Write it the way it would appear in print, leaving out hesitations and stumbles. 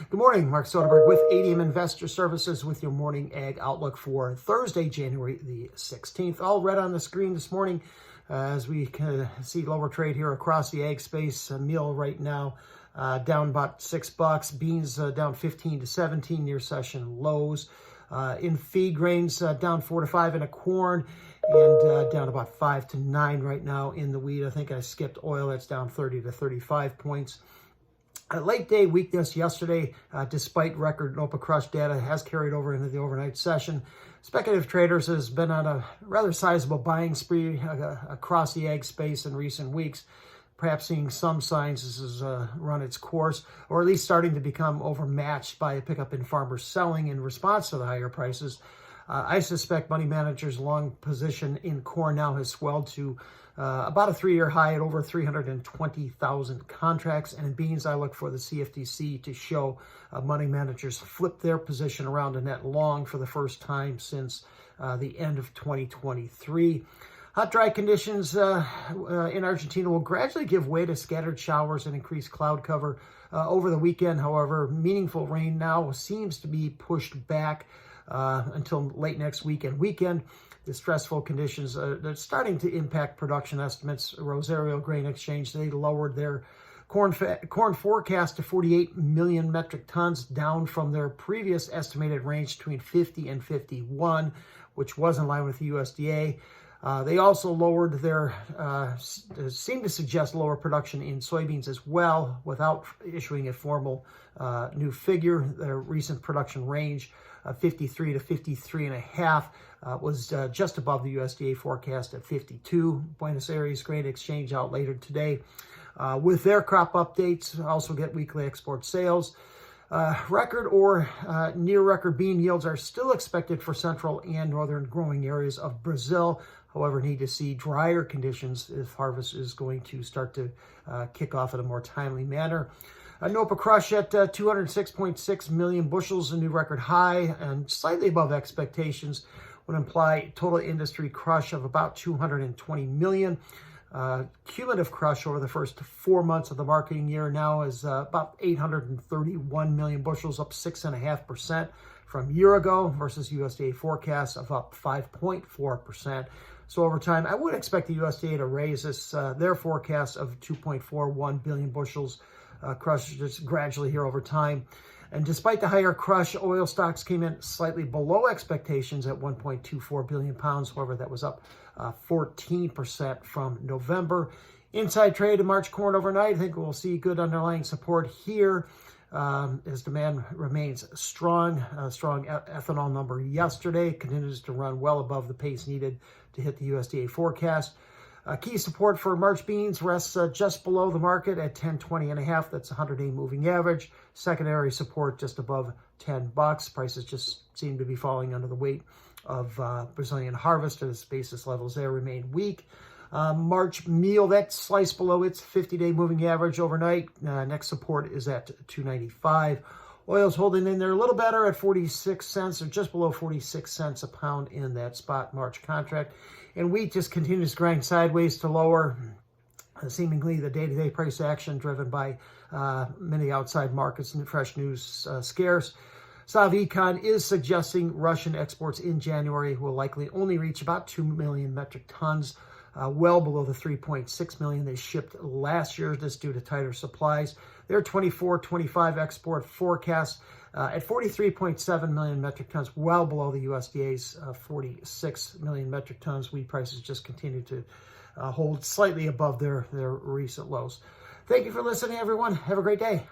Good morning, Mark Soderberg with ADM Investor Services with your morning ag outlook for Thursday, January the 16th. All red on the screen this morning as we can see lower trade here across the ag space. Meal right now down about $6. Beans down 15 to 17 near session lows. In feed grains down 4 to 5 in a corn and down about 5 to 9 right now in the wheat. I think I skipped oil. That's down 30 to 35 points. Late day weakness yesterday, despite record NOPA crush data, has carried over into the overnight session. Speculative traders has been on a rather sizable buying spree across the ag space in recent weeks, perhaps seeing some signs this has run its course, or at least starting to become overmatched by a pickup in farmers selling in response to the higher prices. I suspect money managers' long position in corn now has swelled to about a 3-year high at over 320,000 contracts. And in beans, I look for the CFTC to show money managers flip their position around a net long for the first time since the end of 2023. Hot, dry conditions in Argentina will gradually give way to scattered showers and increased cloud cover over the weekend. However, meaningful rain now seems to be pushed back until late next weekend. The stressful conditions they're starting to impact production estimates. Rosario Grain Exchange, they lowered their corn forecast to 48 million metric tons, down from their previous estimated range between 50 and 51, which was in line with the USDA. They also lowered their, seemed to suggest lower production in soybeans as well, without issuing a formal new figure. Their recent production range, 53 to 53 and a half, was just above the USDA forecast at 52. Buenos Aires Grain Exchange out later today with their crop updates. Also get weekly export sales. Record or near record bean yields are still expected for central and northern growing areas of Brazil. However, need to see drier conditions if harvest is going to start to kick off in a more timely manner. NOPA crush at 206.6 million bushels, a new record high, and slightly above expectations would imply total industry crush of about 220 million. Cumulative crush over the first 4 months of the marketing year now is about 831 million bushels, up 6.5% from a year ago versus USDA forecasts of up 5.4%. So over time, I would expect the USDA to raise their forecast of 2.41 billion bushels crush just gradually here over time. And despite the higher crush, oil stocks came in slightly below expectations at 1.24 billion pounds. However, that was up 14% from November. Inside trade in March corn overnight, I think we'll see good underlying support here as demand remains strong. Strong ethanol number yesterday continues to run well above the pace needed to hit the USDA forecast. Key support for March beans rests just below the market at 10.20 and a half. That's 100-day moving average. Secondary support just above $10. Prices just seem to be falling under the weight of Brazilian harvest, as basis levels there remain weak. March meal, that sliced below its 50-day moving average overnight. Next support is at 295. Oil's holding in there a little better at 46 cents, or just below 46 cents a pound in that spot March contract. And wheat just continues to grind sideways to lower. Seemingly the day-to-day price action driven by many outside markets and fresh news scarce. Econ is suggesting Russian exports in January will likely only reach about 2 million metric tons, well below the 3.6 million they shipped last year. This due to tighter supplies. Their 24-25 export forecast at 43.7 million metric tons, well below the USDA's 46 million metric tons. Wheat prices just continue to hold slightly above their recent lows. Thank you for listening, everyone. Have a great day.